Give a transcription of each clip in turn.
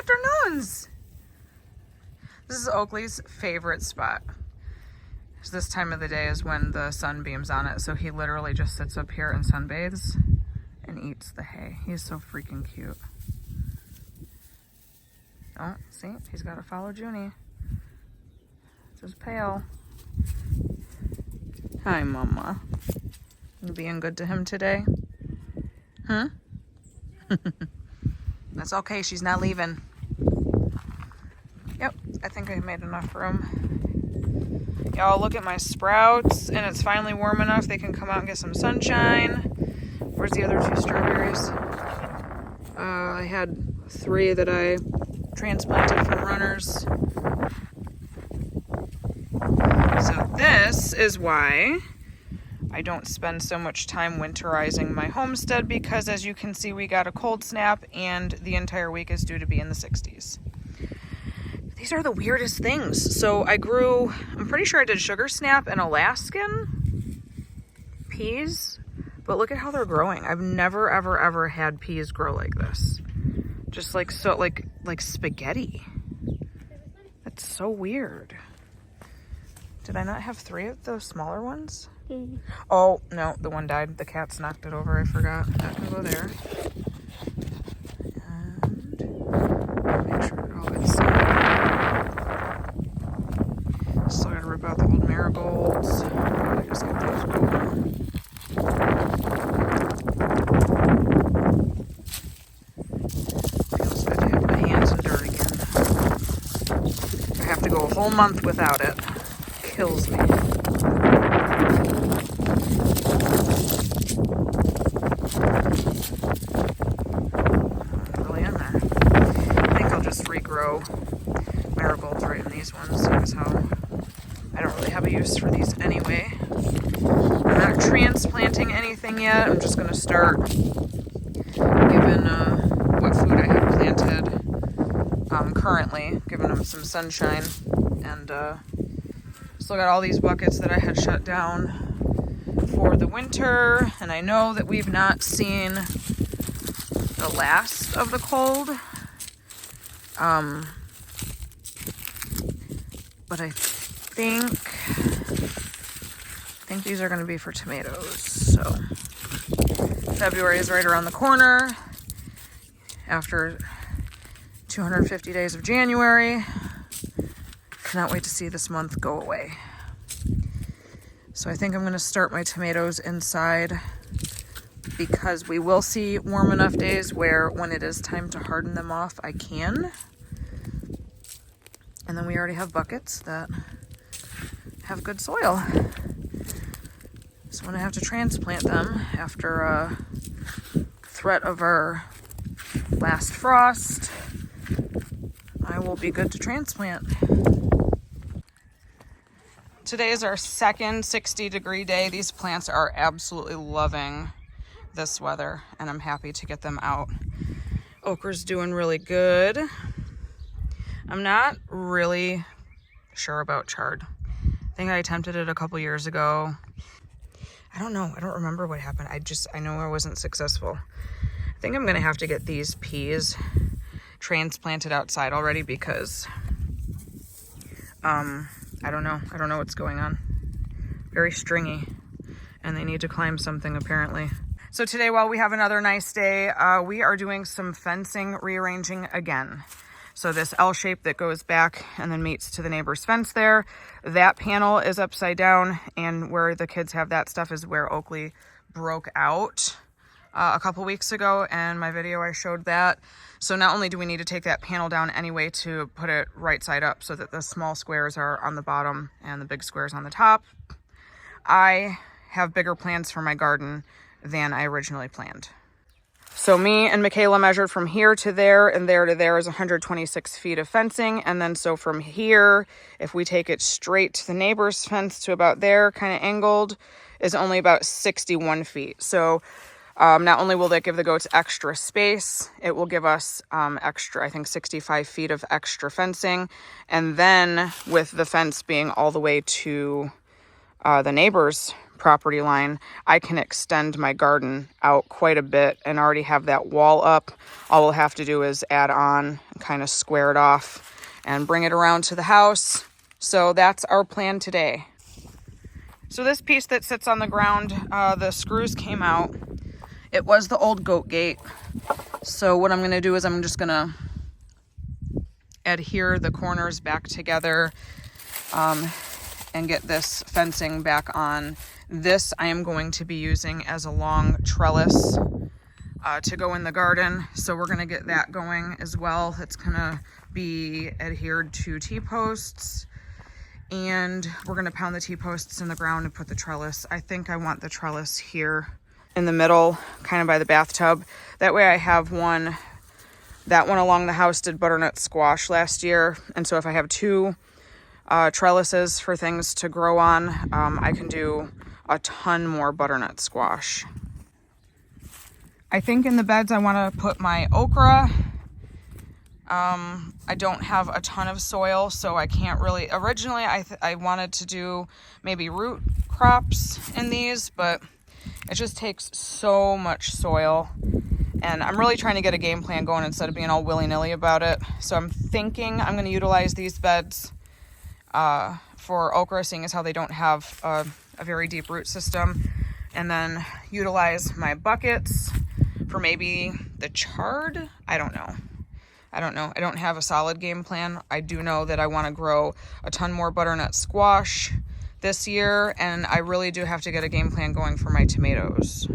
afternoons. This is Oakley's favorite spot. This time of the day is when the sun beams on it, so he literally just sits up here and sunbathes and eats the hay. He's so freaking cute. Oh, see? He's got to follow Junie. It's his pail. Hi, Mama. You being good to him today? Huh? That's okay. She's not leaving. Yep, I think I made enough room. Y'all, look at my sprouts, and it's finally warm enough they can come out and get some sunshine. Where's the other 2 strawberries? I had 3 that I transplanted from runners. So this is why I don't spend so much time winterizing my homestead, because as you can see, we got a cold snap and the entire week is due to be in the 60s. These are the weirdest things. So I grew, I'm pretty sure I did sugar snap and Alaskan peas, but look at how they're growing. I've never, ever, ever had peas grow like this. Just like, so like spaghetti. That's so weird. Did I not have 3 of those smaller ones? Mm-hmm. Oh, no, the one died. The cats knocked it over. I forgot. That can go there. And make sure, oh, it's still gotta rip out the old marigolds. I just get those going. Feels good to have my hands in dirt again. I have to go a whole month without it. Kills me. Really in there. I think I'll just regrow marigolds right in these ones. That's how I don't really have a use for these anyway. I'm not transplanting anything yet. I'm just gonna start giving what food I have planted currently, giving them some sunshine, and still got all these buckets that I had shut down for the winter, and I know that we've not seen the last of the cold, but I think these are going to be for tomatoes. So February is right around the corner after 250 days of January. Cannot wait to see this month go away. So I think I'm going to start my tomatoes inside, because we will see warm enough days where when it is time to harden them off, I can. And then we already have buckets that have good soil. So when I have to transplant them after a threat of our last frost, I will be good to transplant. Today is our second 60-degree day. These plants are absolutely loving this weather, and I'm happy to get them out. Okra's doing really good. I'm not really sure about chard. I think I attempted it a couple years ago. I don't know. I don't remember what happened. I know I wasn't successful. I think I'm gonna have to get these peas transplanted outside already, because I don't know. I don't know what's going on. Very stringy, and they need to climb something apparently. So today, while we have another nice day, we are doing some fencing rearranging again. So this L shape that goes back and then meets to the neighbor's fence there, that panel is upside down, and where the kids have that stuff is where Oakley broke out a couple weeks ago, and my video I showed that. So not only do we need to take that panel down anyway to put it right side up so that the small squares are on the bottom and the big squares on the top, I have bigger plans for my garden than I originally planned. So me and Michaela measured from here to there, and there to there is 126 feet of fencing. And then so from here, if we take it straight to the neighbor's fence to about there, kind of angled, is only about 61 feet. So not only will that give the goats extra space, it will give us extra, I think 65 feet of extra fencing. And then with the fence being all the way to the neighbor's property line, I can extend my garden out quite a bit and already have that wall up. All we'll have to do is add on, kind of square it off and bring it around to the house. So that's our plan today. So this piece that sits on the ground, the screws came out. It was the old goat gate. So what I'm going to do is I'm just going to adhere the corners back together and get this fencing back on. This I am going to be using as a long trellis to go in the garden. So we're going to get that going as well. It's going to be adhered to T-posts, and we're going to pound the T-posts in the ground and put the trellis. I think I want the trellis here in the middle, kind of by the bathtub. That way I have one. That one along the house did butternut squash last year. And so if I have two trellises for things to grow on, I can do a ton more butternut squash. I think in the beds I want to put my okra. I don't have a ton of soil, so I can't really. Originally I wanted to do maybe root crops in these, but it just takes so much soil, and I'm really trying to get a game plan going instead of being all willy-nilly about it. So I'm thinking I'm going to utilize these beds for okra, seeing as how they don't have a very deep root system, and then utilize my buckets for maybe the chard. I don't know. I don't have a solid game plan. I do know that I want to grow a ton more butternut squash this year, and I really do have to get a game plan going for my tomatoes.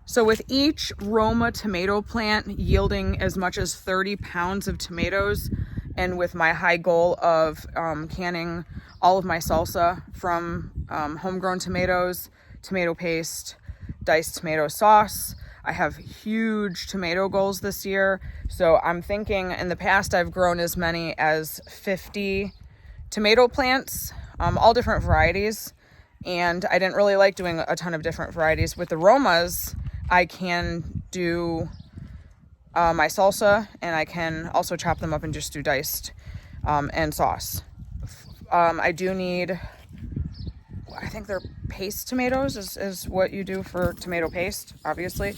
So with each Roma tomato plant yielding as much as 30 pounds of tomatoes, and with my high goal of canning all of my salsa from homegrown tomatoes, tomato paste, diced tomato sauce, I have huge tomato goals this year. So I'm thinking, in the past I've grown as many as 50 tomato plants, all different varieties. And I didn't really like doing a ton of different varieties. With the Romas, I can do my salsa, and I can also chop them up and just do diced and sauce. I do need, I think they're paste tomatoes is what you do for tomato paste, obviously.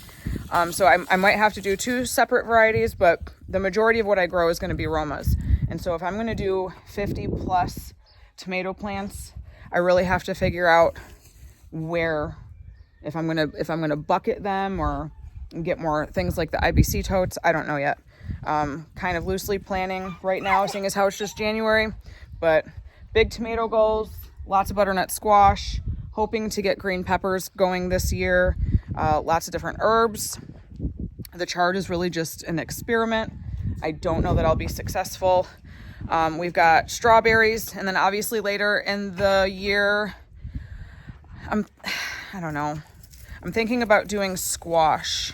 So I might have to do two separate varieties, but the majority of what I grow is going to be Romas. And so if I'm going to do 50 plus tomato plants, I really have to figure out where, if I'm going to bucket them or get more things like the IBC totes. I don't know yet. Kind of loosely planning right now, seeing as how it's just January, but big tomato goals, lots of butternut squash, hoping to get green peppers going this year, lots of different herbs. The chard is really just an experiment. I don't know that I'll be successful. We've got strawberries, and then obviously later in the year, I don't know. I'm thinking about doing squash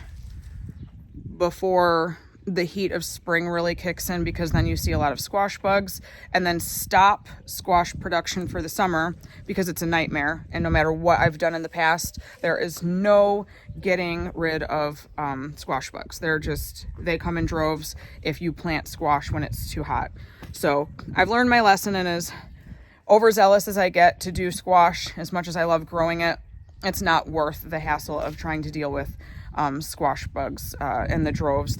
before the heat of spring really kicks in, because then you see a lot of squash bugs, and then stop squash production for the summer because it's a nightmare. And no matter what I've done in the past, there is no getting rid of squash bugs. They come in droves if you plant squash when it's too hot. So I've learned my lesson, and as overzealous as I get to do squash, as much as I love growing it, it's not worth the hassle of trying to deal with squash bugs in the droves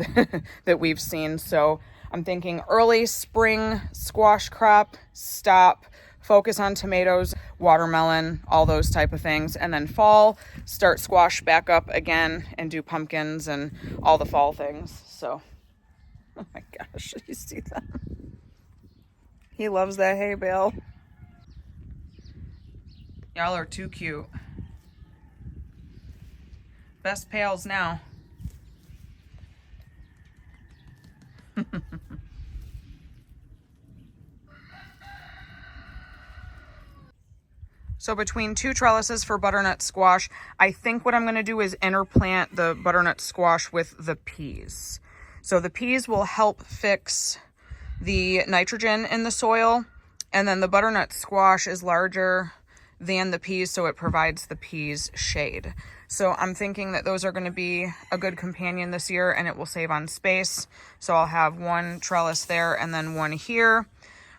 that we've seen. So I'm thinking early spring squash crop, stop, focus on tomatoes, watermelon, all those type of things. And then fall, start squash back up again and do pumpkins and all the fall things. So, oh my gosh, you see that? He loves that hay bale. Y'all are too cute. Best pals now. So between two trellises for butternut squash, I think what I'm going to do is interplant the butternut squash with the peas. So the peas will help fix the nitrogen in the soil, and then the butternut squash is larger than the peas, so it provides the peas shade. So I'm thinking that those are going to be a good companion this year, and it will save on space. So I'll have one trellis there and then one here.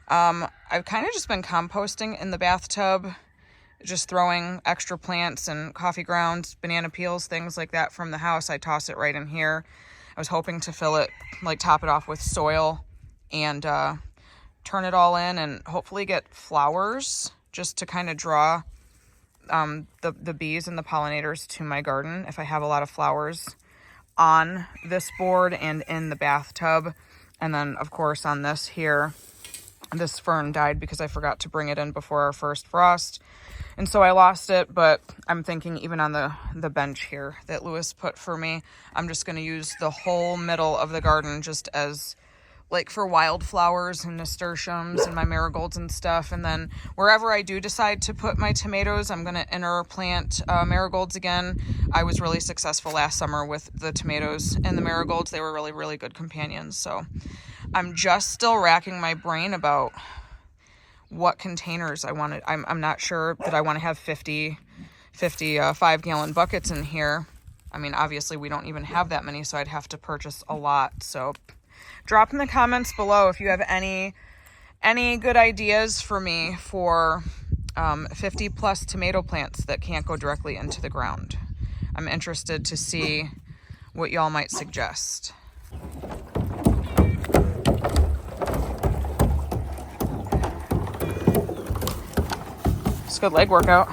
I've kind of just been composting in the bathtub just throwing extra plants and coffee grounds, banana peels, things like that from the house. I toss it right in here. I was hoping to fill it, like top it off with soil and turn it all in and hopefully get flowers just to kind of draw the bees and the pollinators to my garden if I have a lot of flowers on this board and in the bathtub. And then of course on this here, this fern died because I forgot to bring it in before our first frost. And so I lost it, but I'm thinking even on the bench here that Lewis put for me, I'm just going to use the whole middle of the garden just as like for wildflowers and nasturtiums and my marigolds and stuff. And then wherever I do decide to put my tomatoes, I'm going to interplant marigolds again. I was really successful last summer with the tomatoes and the marigolds. They were really, really good companions. So I'm just still racking my brain about what containers I wanted. I'm not sure that I want to have 50 5-gallon buckets in here. I mean, obviously we don't even have that many, so I'd have to purchase a lot. So drop in the comments below if you have any good ideas for me for 50 plus tomato plants that can't go directly into the ground. I'm interested to see what y'all might suggest. It's a good leg workout.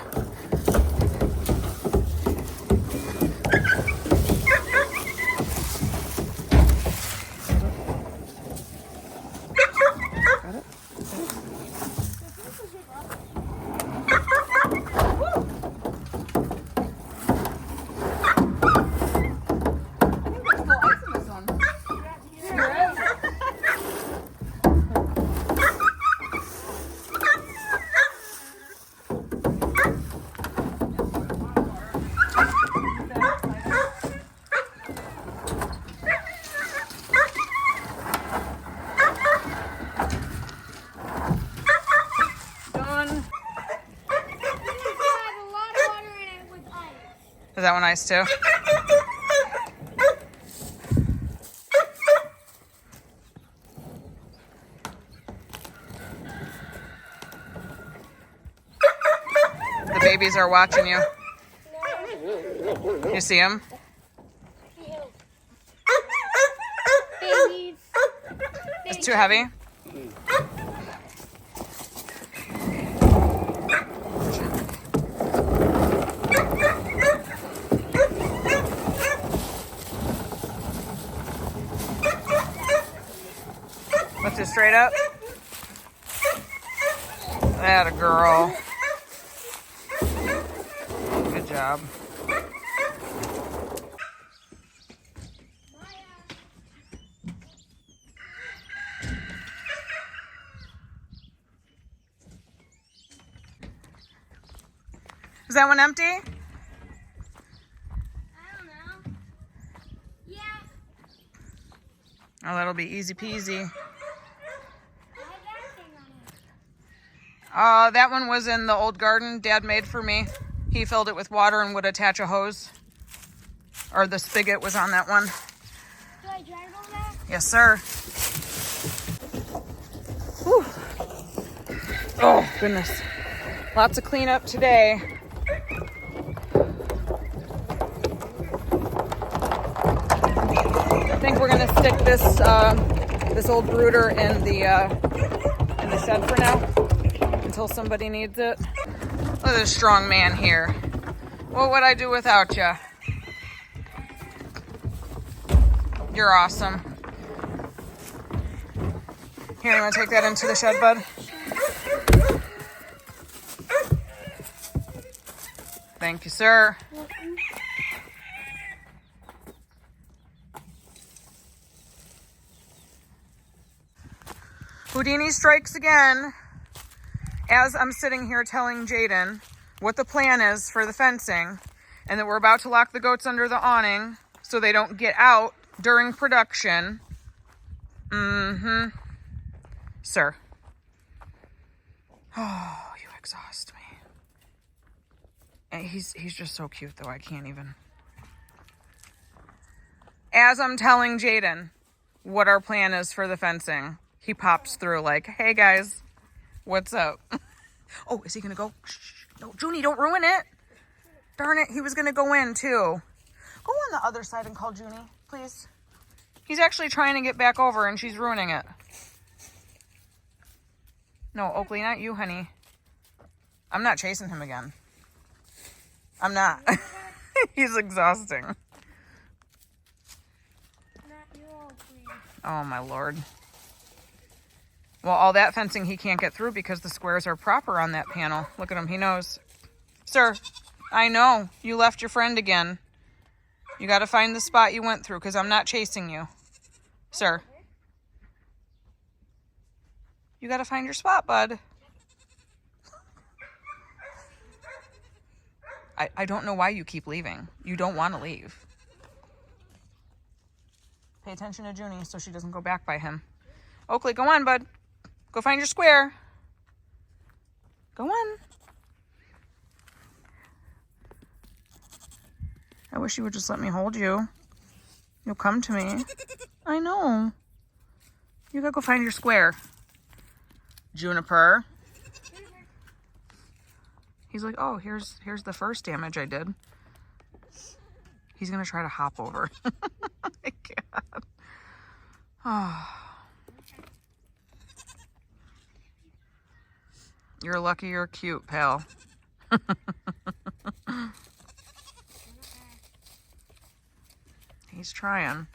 Is that one nice too? The babies are watching you. You see them? Babies. It's too heavy? Lift it straight up. Atta girl. Good job. Is that one empty? I don't know. Yeah. Oh, that'll be easy peasy. I had that thing on it. That one was in the old garden Dad made for me. He filled it with water and would attach a hose. Or the spigot was on that one. Do I drive over that? Yes, sir. Whew. Oh, goodness. Lots of cleanup today. I think we're gonna stick this this old brooder in the shed for now until somebody needs it. Look at this strong man here. What would I do without you? You're awesome. Here, you want to take that into the shed, bud? Thank you, sir. Houdini strikes again as I'm sitting here telling Jaden what the plan is for the fencing and that we're about to lock the goats under the awning so they don't get out during production. Sir. Oh, you exhaust me. And he's just so cute though, I can't even. As I'm telling Jaden what our plan is for the fencing, he pops through like, hey guys, what's up? Oh, is he gonna go? Shh. No, Junie, don't ruin it. Darn it, he was gonna go in too. Go on the other side and call Junie, please. He's actually trying to get back over and she's ruining it. No, Oakley, not you, honey. I'm not chasing him again. I'm not. He's exhausting. Not you, Oakley. Oh, my Lord. Well, all that fencing he can't get through because the squares are proper on that panel. Look at him. He knows. Sir, I know. You left your friend again. You got to find the spot you went through because I'm not chasing you. Sir. You got to find your spot, bud. I don't know why you keep leaving. You don't want to leave. Pay attention to Junie so she doesn't go back by him. Oakley, go on, bud. Go find your square. Go on. I wish you would just let me hold you. You'll come to me. I know. You gotta go find your square. Juniper. He's like, oh, here's the first damage I did. He's gonna try to hop over. Oh my God. Oh. You're lucky you're cute, pal. He's trying.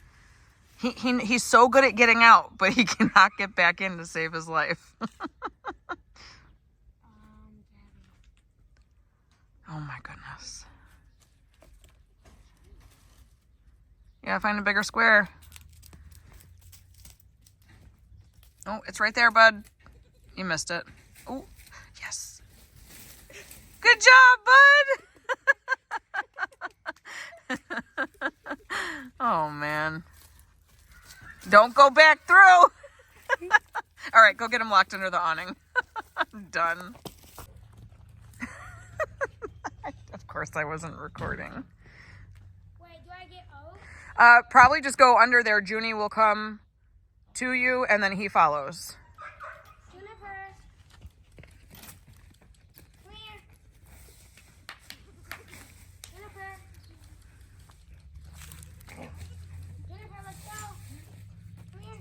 He's so good at getting out, but he cannot get back in to save his life. Oh my goodness. Yeah, find a bigger square. Oh, it's right there, bud. You missed it. Oh, yes. Good job, bud. Oh, man. Don't go back through. All right, go get him locked under the awning. I'm done. Of course, I wasn't recording. Wait, do I get Oak? Probably just go under there. Junie will come to you, and then he follows. Juniper. Come here. Juniper. Juniper, let's go. Come here.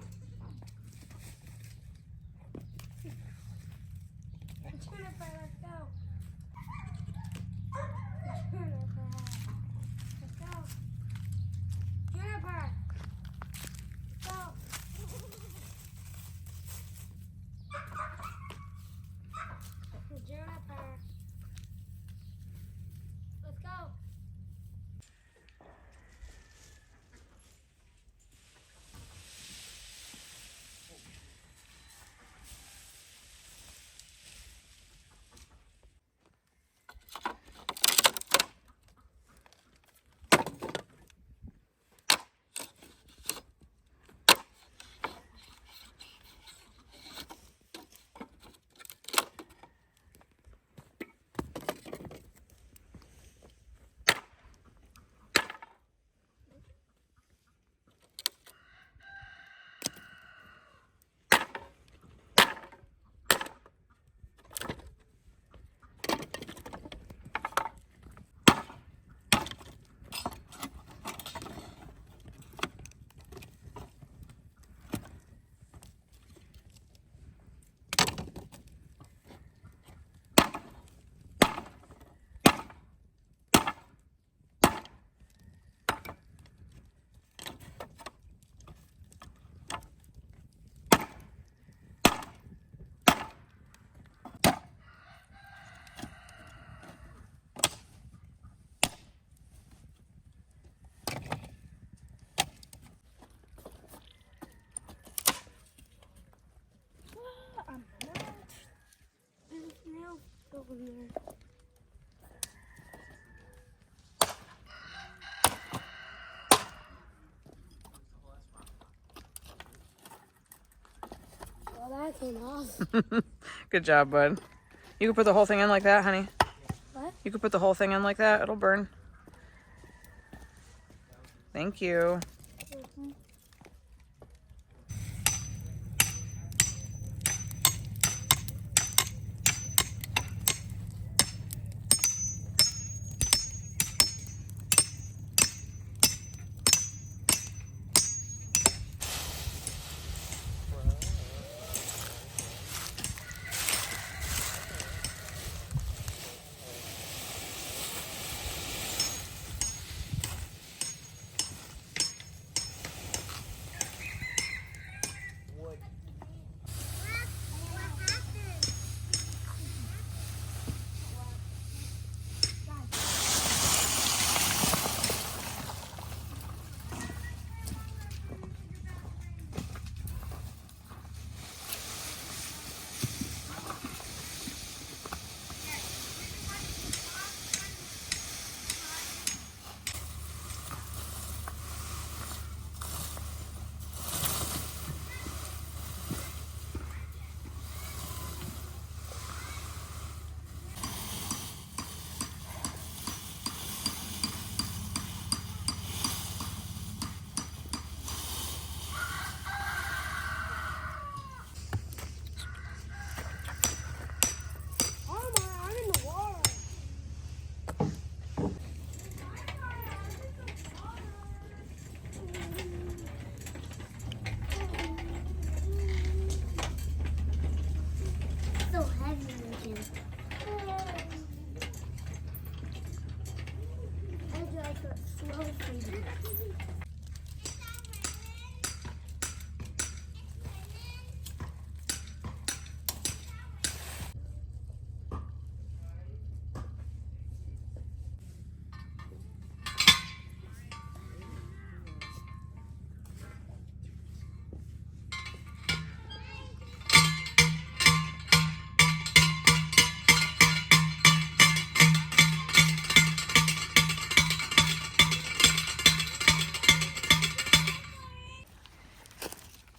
Juniper, let's go. Juniper. Let's go. Juniper. Let's go. Juniper. Let's go. Now go in there. Well, that came off. Good job, bud. You can put the whole thing in like that, honey. What? You can put the whole thing in like that. It'll burn. Thank you.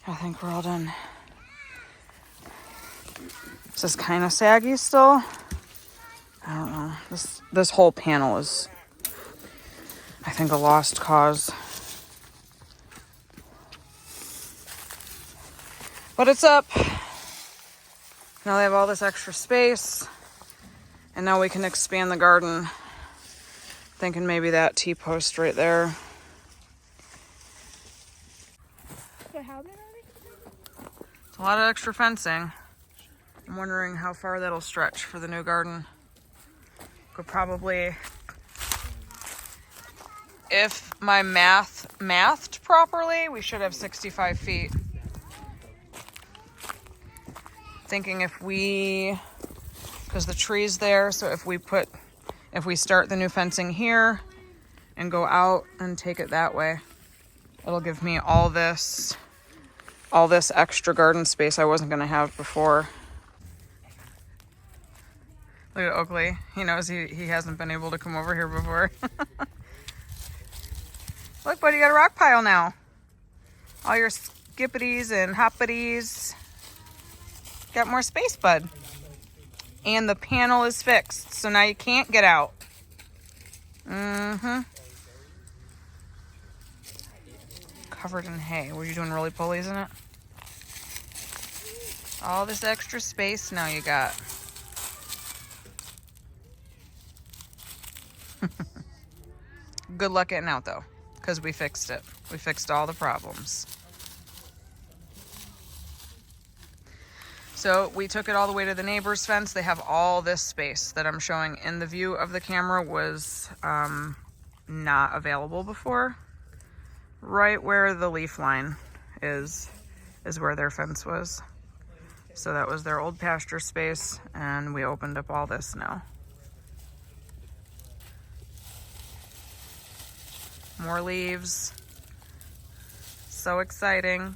I think we're all done. Is this kind of saggy still? I don't know. This whole panel is, I think, a lost cause. But it's up. Now they have all this extra space. And now we can expand the garden. Thinking maybe that T-post right there. It's a lot of extra fencing. I'm wondering how far that'll stretch for the new garden. Could probably, if my mathed properly, we should have 65 feet. Thinking if we, because the tree's there, so if we start the new fencing here and go out and take it that way, it'll give me all this extra garden space I wasn't gonna have before. Look at Oakley. He knows he hasn't been able to come over here before. Look, buddy, you got a rock pile now. All your skippities and hoppities. Got more space, bud. And the panel is fixed, so now you can't get out. Covered in hay. Were you doing roly polies in it? All this extra space now you got. Good luck getting out though, because we fixed it. We fixed all the problems. So we took it all the way to the neighbor's fence. They have all this space that I'm showing in the view of the camera was not available before. Right where the leaf line is where their fence was. So that was their old pasture space, and we opened up all this now. More leaves. So exciting.